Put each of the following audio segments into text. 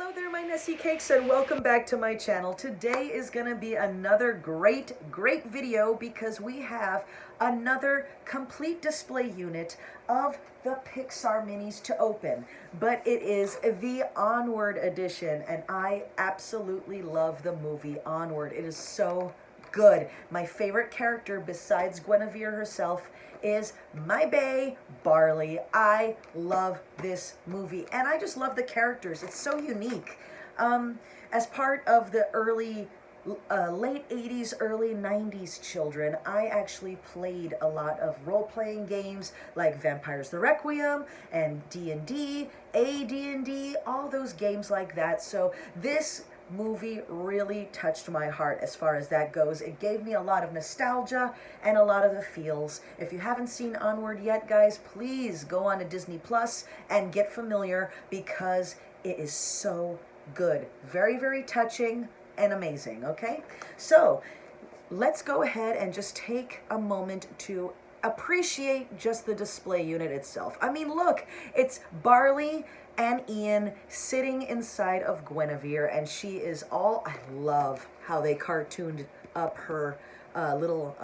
Hello there, my Nessie Cakes, and welcome back to my channel. Today is going to be another great video because we have another complete display unit of the Pixar minis to open. But it is the Onward edition, and I absolutely love the movie Onward. It is so good. My favorite character besides Guinevere herself is my bae, Barley. I love this movie, and I just love the characters. It's so unique. As part of the late 80s, early 90s children, I actually played a lot of role-playing games like Vampires the Requiem and D&D, AD&D, all those games like that. So this movie really touched my heart as far as that goes. It gave me a lot of nostalgia and a lot of the feels. If you haven't seen Onward yet, guys, please go on to Disney Plus and get familiar because it is so good. Very, very touching and amazing, okay? So let's go ahead and just take a moment to appreciate just the display unit itself. I mean, look, it's Barley and Ian sitting inside of Guinevere, and she is all, I love how they cartooned up her little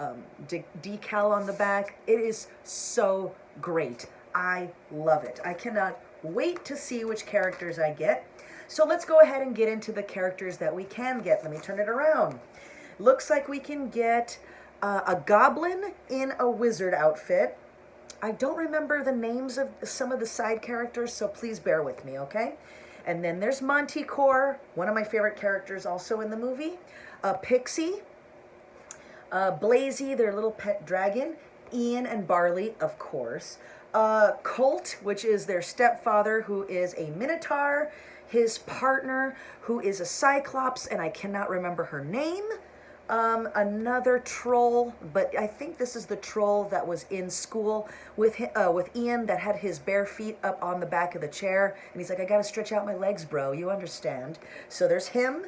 decal on the back. It is so great. I love it. I cannot wait to see which characters I get. So let's go ahead and get into the characters that we can get. Let me turn it around. Looks like we can get a goblin in a wizard outfit. I don't remember the names of some of the side characters, so please bear with me, okay? And then there's Manticore, one of my favorite characters also in the movie. Pixie, Blazy, their little pet dragon. Ian and Barley, of course. Colt, which is their stepfather, who is a minotaur. His partner, who is a cyclops, and I cannot remember her name. Another troll, but I think this is the troll that was in school with Ian that had his bare feet up on the back of the chair. And he's like, I gotta stretch out my legs, bro, you understand. So there's him.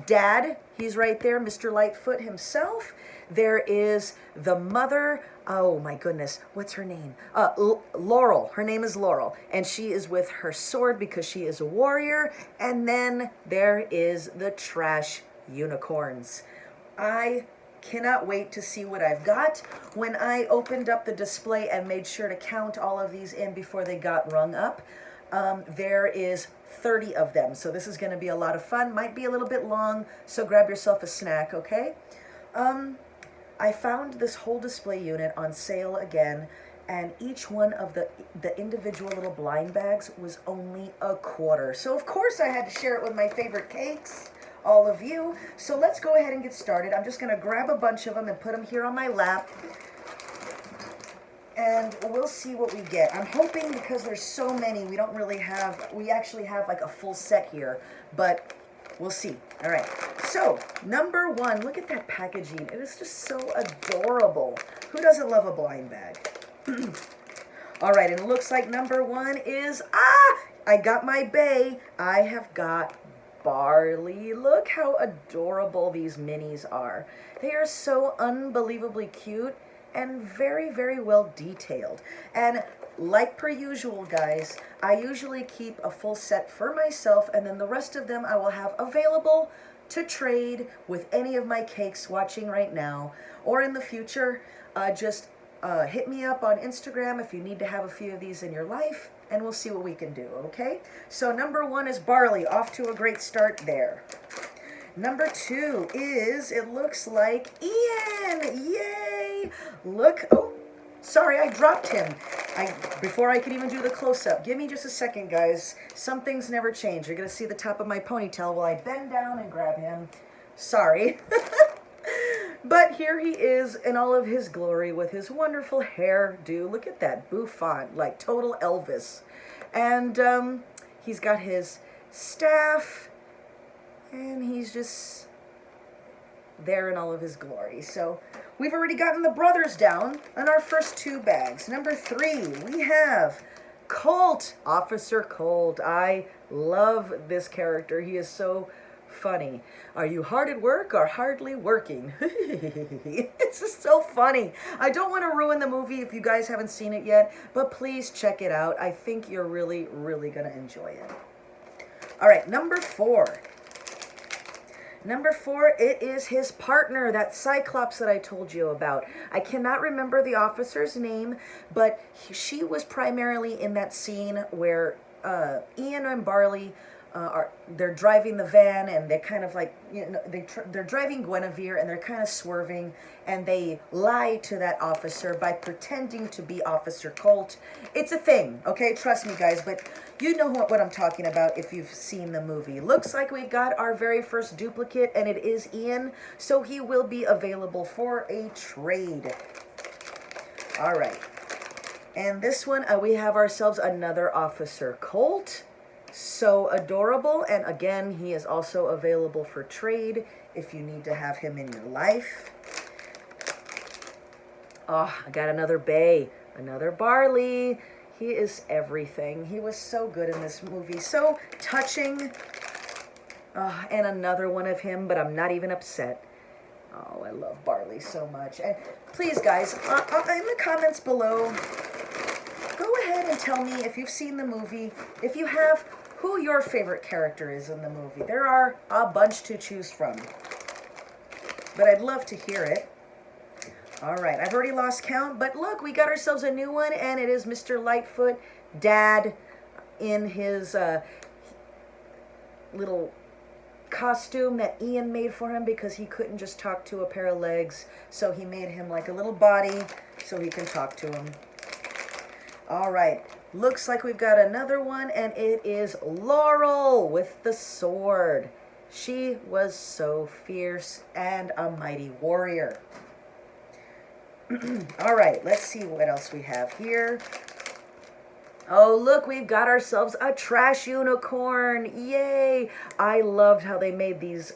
Dad, he's right there, Mr. Lightfoot himself. There is the mother, oh my goodness, what's her name? Laurel, her name is Laurel, and she is with her sword because she is a warrior. And then there is the trash unicorns. I cannot wait to see what I've got. When I opened up the display and made sure to count all of these in before they got rung up, there is 30 of them. So this is going to be a lot of fun. Might be a little bit long, so grab yourself a snack, okay? I found this whole display unit on sale again, and each one of the individual little blind bags was only $1.25. So of course I had to share it with my favorite cakes, all of you. So let's go ahead and get started. I'm just going to grab a bunch of them and put them here on my lap, and we'll see what we get. I'm hoping, because there's so many, we actually have like a full set here, but we'll see. All right, so number one, look at that packaging. It is just so adorable. Who doesn't love a blind bag? All right, and it looks like number one is, I got my bae. I have got Barley. Look how adorable these minis are. They are so unbelievably cute and very, very well detailed. And like per usual, guys, I usually keep a full set for myself, and then the rest of them I will have available to trade with any of my cakes watching right now or in the future. Just hit me up on Instagram if you need to have a few of these in your life, and we'll see what we can do, okay? So number one is Barley, off to a great start there. Number two is, it looks like Ian. Yay! Look, oh, sorry, I dropped him. Before I could even do the close-up. Give me just a second, guys. Some things never change. You're going to see the top of my ponytail while I bend down and grab him. Sorry. But here he is in all of his glory with his wonderful hairdo. Look at that bouffant, like total Elvis. And he's got his staff, and he's just there in all of his glory. So we've already gotten the brothers down on our first two bags. Number three, we have Colt, Officer Colt. I love this character. He is so funny. Are you hard at work or hardly working? It's just so funny. I don't want to ruin the movie if you guys haven't seen it yet, but please check it out. I think you're really, really going to enjoy it. All right, number 4. Number 4, it is his partner, that Cyclops that I told you about. I cannot remember the officer's name, but she was primarily in that scene where Ian and Barley they're driving the van, and they're kind of like, you know, they're driving Guinevere, and they're kind of swerving, and they lie to that officer by pretending to be Officer Colt. It's a thing, okay? Trust me, guys, but you know what I'm talking about if you've seen the movie. Looks like we've got our very first duplicate, and it is Ian, so he will be available for a trade. All right. And this one, we have ourselves another Officer Colt. So adorable. And again, he is also available for trade if you need to have him in your life. Oh, I got another Bay, another Barley. He is everything. He was so good in this movie. So touching. And another one of him, but I'm not even upset. Oh, I love Barley so much. And please, guys, in the comments below, go ahead and tell me if you've seen the movie, if you have, who your favorite character is in the movie. There are a bunch to choose from, but I'd love to hear it. All right, I've already lost count, but look, we got ourselves a new one, and it is Mr. Lightfoot, Dad, in his little costume that Ian made for him because he couldn't just talk to a pair of legs, so he made him like a little body so he can talk to him. All right, looks like we've got another one, and it is Laurel with the sword. She was so fierce and a mighty warrior. All right, let's see what else we have here. Oh, look, we've got ourselves a trash unicorn. Yay! I loved how they made these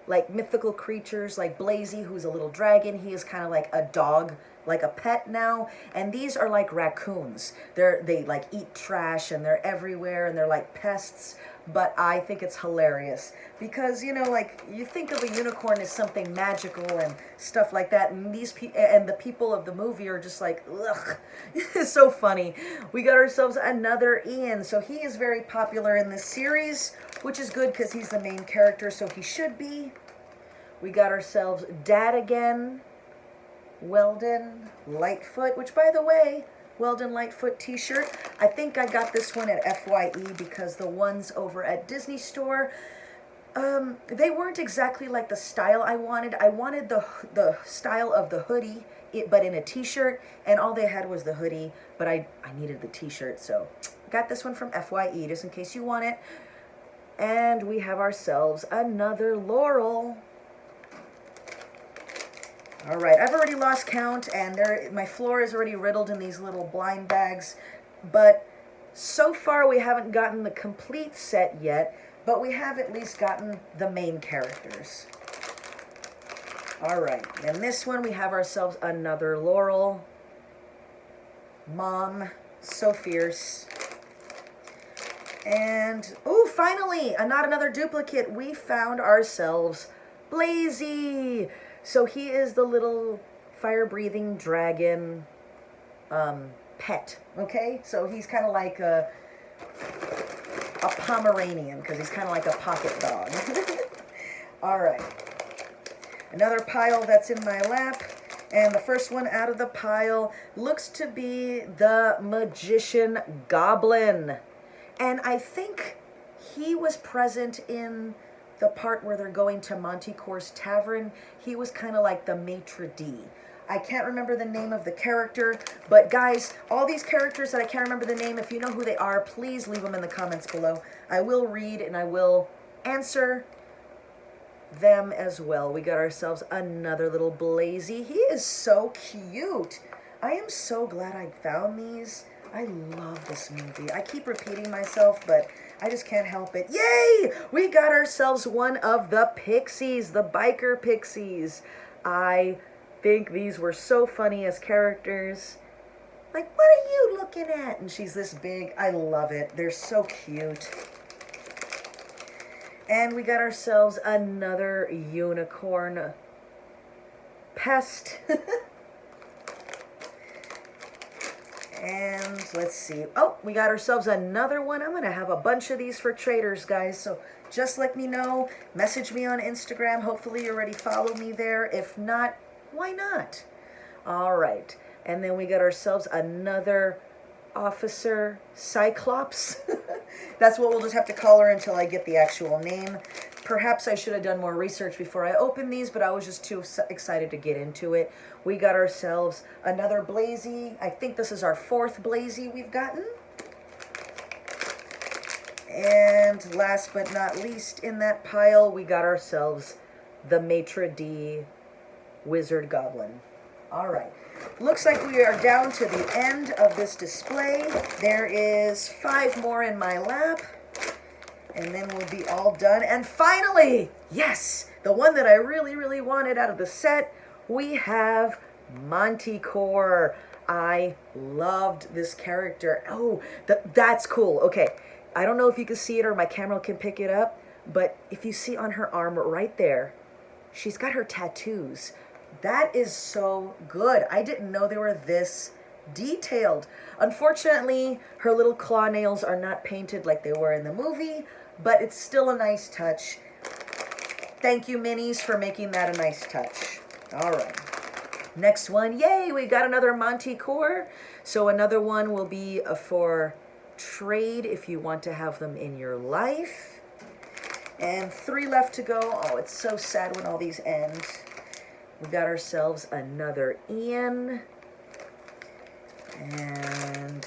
like mythical creatures, like Blazy, who's a little dragon. He is kind of like a dog, like a pet now. And these are like raccoons. They like eat trash, and they're everywhere, and they're like pests. But I think it's hilarious because, you know, like, you think of a unicorn as something magical and stuff like that, and the people of the movie are just like, ugh. It's so funny. We got ourselves another Ian, so he is very popular in this series, which is good because he's the main character, so he should be. We got ourselves Dad again, Weldon Lightfoot, which, by the way, Weldon Lightfoot t-shirt. I think I got this one at FYE because the ones over at Disney Store, they weren't exactly like the style I wanted. I wanted the style of the hoodie, but in a t-shirt, and all they had was the hoodie, but I needed the t-shirt, so got this one from FYE just in case you want it. And we have ourselves another Laurel. All right, I've already lost count, and my floor is already riddled in these little blind bags, but so far we haven't gotten the complete set yet, but we have at least gotten the main characters. All right, and this one we have ourselves another Laurel. Mom, so fierce. And, ooh, finally, not another duplicate. We found ourselves Blazy. So he is the little fire-breathing dragon pet, okay? So he's kind of like a Pomeranian, because he's kind of like a pocket dog. All right. Another pile that's in my lap. And the first one out of the pile looks to be the Magician Goblin. And I think he was present in the part where they're going to Manticore's Tavern. He was kind of like the maitre d'. I can't remember the name of the character, but guys, all these characters that I can't remember the name, if you know who they are, please leave them in the comments below. I will read and I will answer them as well. We got ourselves another little Blazy. He is so cute. I am so glad I found these. I love this movie. I keep repeating myself, but I just can't help it. Yay! We got ourselves one of the Pixies, the biker Pixies. I think these were so funny as characters. Like, what are you looking at? And she's this big. I love it. They're so cute. And we got ourselves another unicorn pest. And let's see. Oh, we got ourselves another one. I'm going to have a bunch of these for traders, guys. So just let me know. Message me on Instagram. Hopefully you already follow me there. If not, why not? All right. And then we got ourselves another Officer Cyclops. That's what we'll just have to call her until I get the actual name. Perhaps I should have done more research before I opened these, but I was just too excited to get into it. We got ourselves another Blazy. I think this is our 4th Blazy we've gotten. And last but not least in that pile, we got ourselves the Maitre D Wizard Goblin. All right. Looks like we are down to the end of this display. There is 5 more in my lap. And then we'll be all done. And finally, yes, the one that I really, really wanted out of the set, we have Manticore. I loved this character. Oh, that's cool. Okay, I don't know if you can see it or my camera can pick it up, but if you see on her arm right there, she's got her tattoos. That is so good. I didn't know they were this detailed. Unfortunately, her little claw nails are not painted like they were in the movie, but it's still a nice touch. Thank you, Minis, for making that a nice touch. All right. Next one. Yay, we got another Manticore. So another one will be for trade if you want to have them in your life. And 3 left to go. Oh, it's so sad when all these end. We got ourselves another Ian. And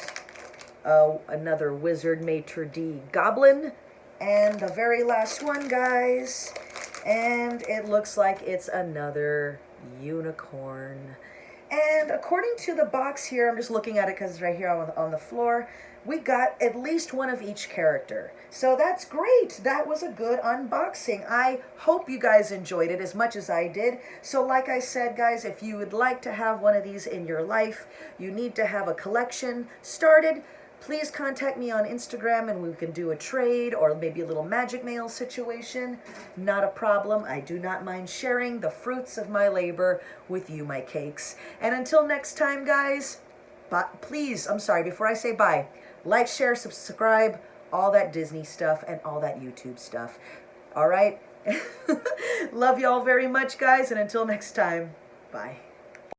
another Wizard Maitre D Goblin. And the very last one, guys. And it looks like it's another unicorn. And according to the box here, I'm just looking at it because it's right here on the floor, we got at least one of each character. So that's great. That was a good unboxing. I hope you guys enjoyed it as much as I did. So like I said, guys, if you would like to have one of these in your life, you need to have a collection started. Please contact me on Instagram and we can do a trade or maybe a little magic mail situation. Not a problem. I do not mind sharing the fruits of my labor with you, my cakes. And until next time, guys, please, I'm sorry, before I say bye, like, share, subscribe, all that Disney stuff and all that YouTube stuff. All right? Love you all very much, guys, and until next time, bye.